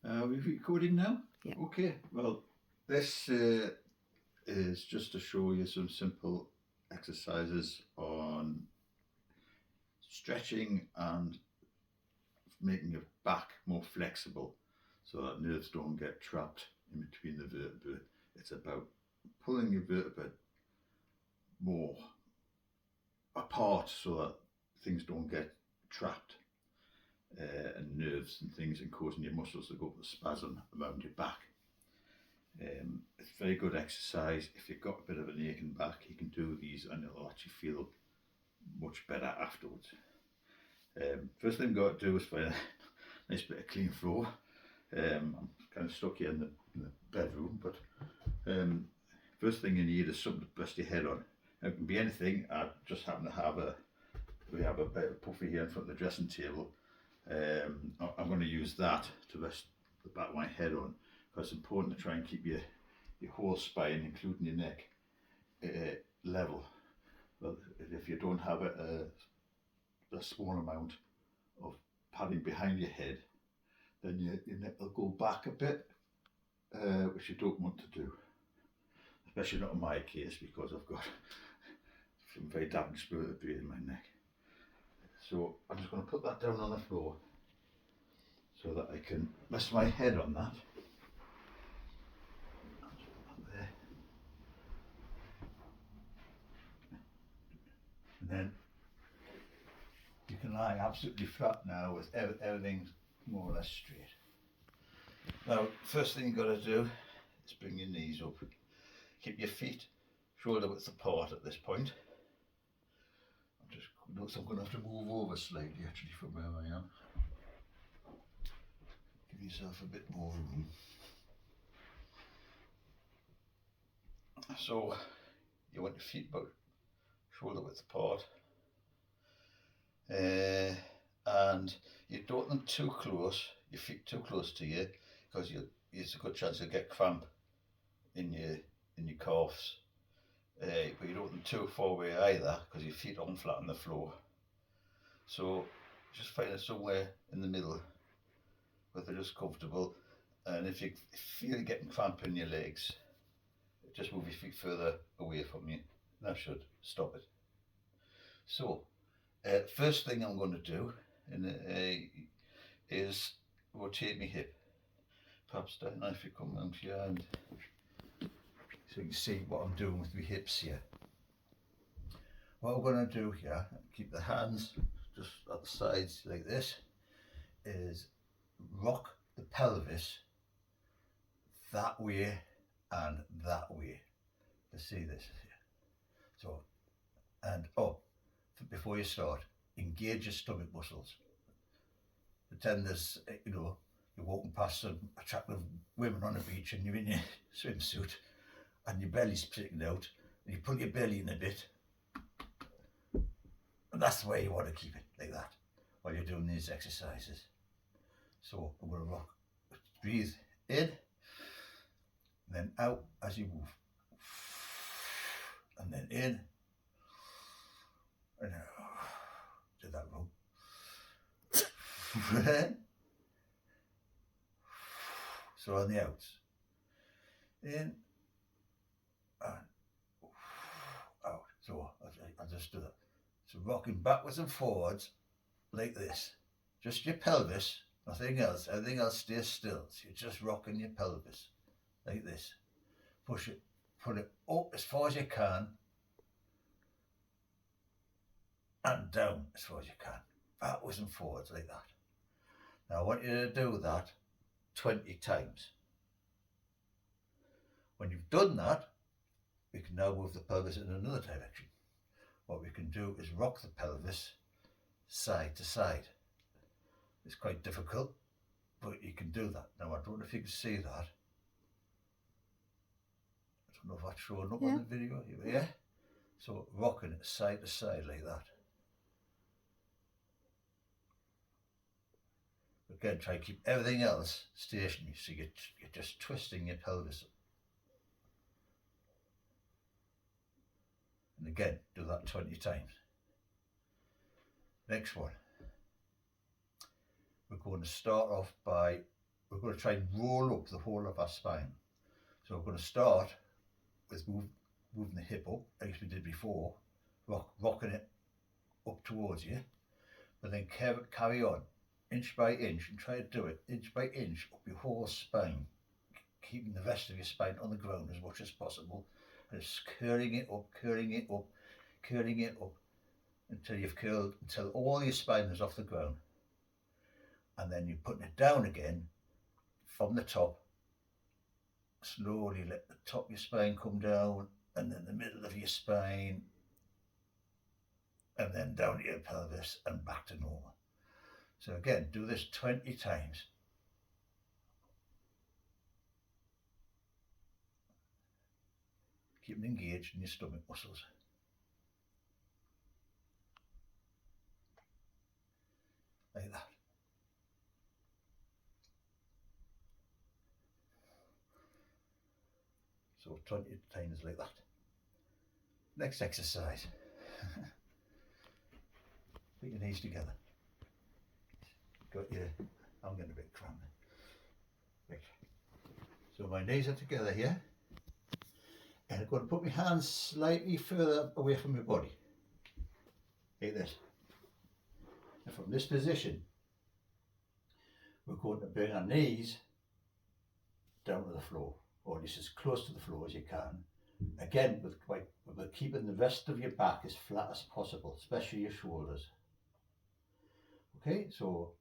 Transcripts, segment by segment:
Are we recording now? Yeah. Okay, well, this is just to show you some simple exercises on stretching and making your back more flexible so that nerves don't get trapped in between the vertebrae. It's about pulling your vertebrae more apart so that things don't get trapped and nerves and things, and causing your muscles to go to spasm around your back. It's very good exercise. If you've got a bit of an aching back, you can do these and you'll actually feel much better afterwards. First thing I've got to do is find a nice bit of clean floor. I'm kind of stuck here in the bedroom, but first thing you need is something to rest your head on. It can be anything. I just happen to have we have a bit of puffy here in front of the dressing table. I'm going to use that to rest the back of my head on, because it's important to try and keep your whole spine, including your neck, level. But if you don't have a small amount of padding behind your head, then your neck will go back a bit, which you don't want to do. Especially not in my case, because I've got some very damaged vertebrae in my neck. So I'm just going to put that down on the floor so that I can rest my head on that. There. And then you can lie absolutely flat now with everything more or less straight. Now, first thing you've got to do is bring your knees up. Keep your feet shoulder width apart at this point. I'm going to have to move over slightly actually from where I am. Give yourself a bit more room. So you want your feet about shoulder width apart, and you don't want them too close, your feet too close to you, because there's a good chance you'll get cramp in your calves. But you don't want them too far away either, because your feet aren't flat on the floor. So just find it somewhere in the middle where they're just comfortable. And if you feel you're getting cramp in your legs, just move your feet further away from you. That should stop it. So first thing I'm going to do is rotate my hip. Perhaps Diana, if you come round here and so you can see what I'm doing with my hips here. What we're going to do here, keep the hands just at the sides like this, is rock the pelvis that way and that way. To see this here. So, and before you start, engage your stomach muscles. Pretend there's, you're walking past some attractive women on the beach and you're in your swimsuit and your belly's sticking out, and you pull your belly in a bit, and that's the way you want to keep it, like that, while you're doing these exercises. So I'm going to rock, breathe in, then out as you move, and then in, and out. Did that wrong. So on the outs, in and out. So I'll just do that. So rocking backwards and forwards like this. Just your pelvis, nothing else. Everything else stays still. So you're just rocking your pelvis like this. Push it, put it up as far as you can and down as far as you can. Backwards and forwards like that. Now I want you to do that 20 times. When you've done that, we can now move the pelvis in another direction. What we can do is rock the pelvis side to side. It's quite difficult, but you can do that. Now I don't know if you can see that. I don't know if that's showing up on the video. Yeah? So rocking it side to side like that. Again, try to keep everything else stationary, so you're just twisting your pelvis. And again, do that 20 times. Next one. We're going to start off by we're going to try and roll up the whole of our spine. So we're going to start with moving the hip up, as we did before, rocking it up towards you, but then carry on inch by inch and try to do it inch by inch up your whole spine, keeping the rest of your spine on the ground as much as possible, and just curling it up, curling it up, curling it up until all your spine is off the ground. And then you're putting it down again from the top. Slowly let the top of your spine come down, and then the middle of your spine, and then down to your pelvis and back to normal. So again, do this 20 times. Keep them engaged in your stomach muscles. Like that. So 20 times like that. Next exercise. Put your knees together. I'm getting a bit cramped. Right. So my knees are together here. And I'm going to put my hands slightly further away from my body. Like this. And from this position, we're going to bring our knees down to the floor, or at least as close to the floor as you can. Again, with keeping the rest of your back as flat as possible, especially your shoulders. Okay, so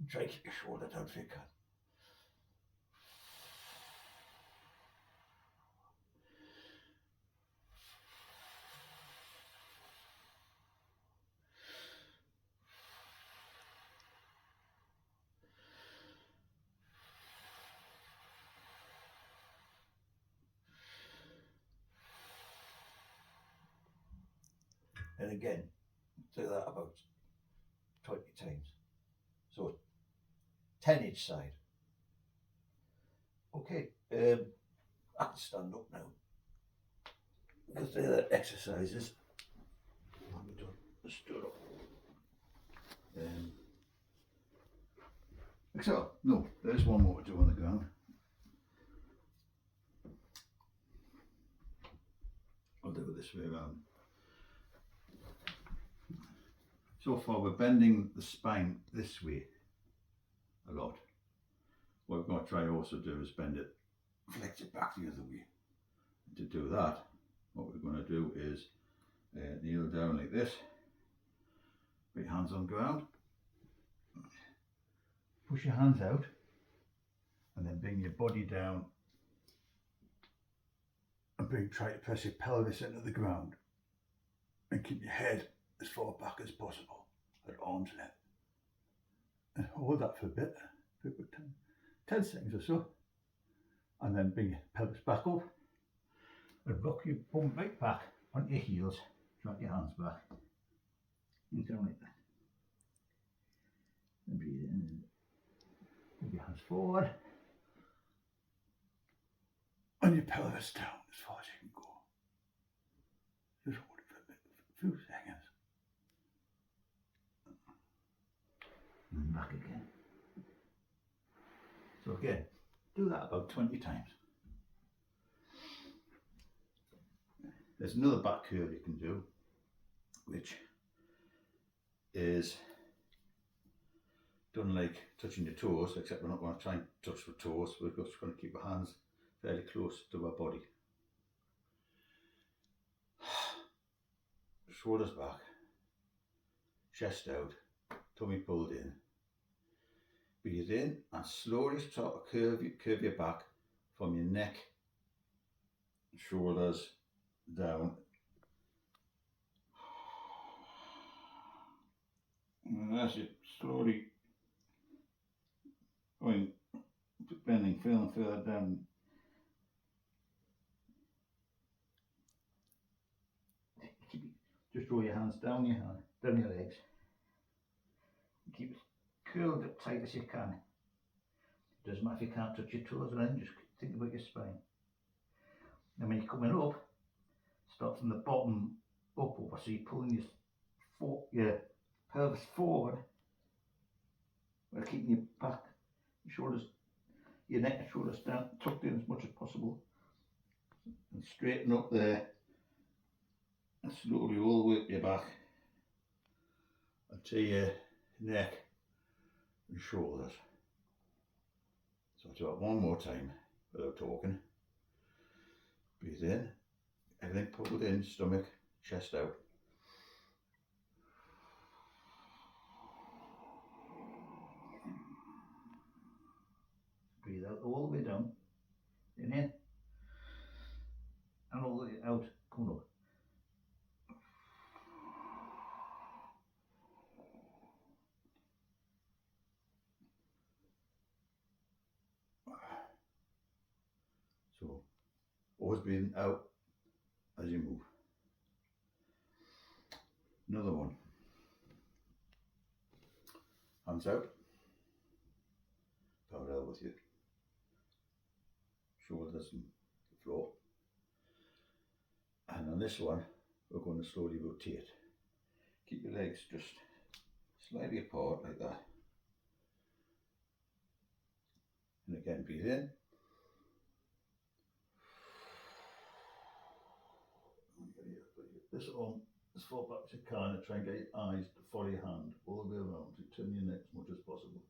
try to keep your shoulder down if you can. And again, do that about 20 times. So 10 each side. Okay, I can stand up now. Because they're the exercises. I'm done. Stood up. So, no, there's one more to do on the ground. I'll do it this way around. So far we're bending the spine this way a lot. What we're going to try also do is bend it, flex it back the other way. To do that, what we're going to do is kneel down like this, put your hands on the ground, push your hands out, and then bring your body down and try to press your pelvis into the ground and keep your head as far back as possible at arm's length. And hold that for a bit, 10 seconds or so, and then bring your pelvis back up and rock your bum right back onto your heels, drop your hands back and down like that. And breathe in and move your hands forward and your pelvis down as far as you can go. Just hold it for a few seconds. And back again. So again, do that about 20 times. There's another back curl you can do, which is done like touching your toes, except we're not going to try and touch the toes. We're just going to keep our hands fairly close to our body. Shoulders back, chest out, tummy pulled in. Breathe in and slowly start to curve your back from your neck, shoulders down. And as you slowly going, bending further and further down. Just draw your hands down your legs. Keep it curl it tight as you can. Doesn't matter if you can't touch your toes or anything, just think about your spine. And when you're coming up, start from the bottom up over, so you're pulling your pelvis forward while keeping your back, your shoulders, your neck and shoulders down, tucked in as much as possible, and straighten up there, and slowly all the way up your back until your neck and shoulders. So I'll do it one more time without talking. Breathe in, everything pulled in, stomach, chest out. Breathe out all the way down, inhale, and all the way out, coming up. So, always breathing out as you move. Another one. Hands out, parallel with you. Shoulders and the floor. And on this one, we're going to slowly rotate. Keep your legs just slightly apart like that. And again, breathe in. This arm as far back as you can and try and get your eyes to follow your hand all the way around. So turn your neck as much as possible.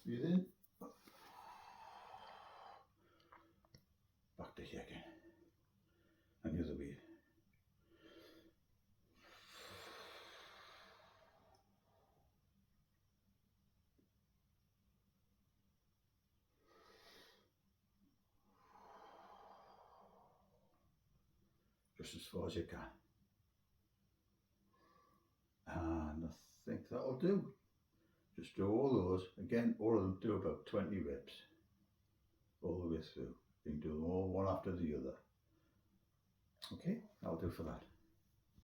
Breathe in. Back to here again. And the other way. Just as far as you can. And I think that'll do. Just do all those. Again, all of them do about 20 reps. All the way through. You can do them all one after the other. Okay, that'll do for that.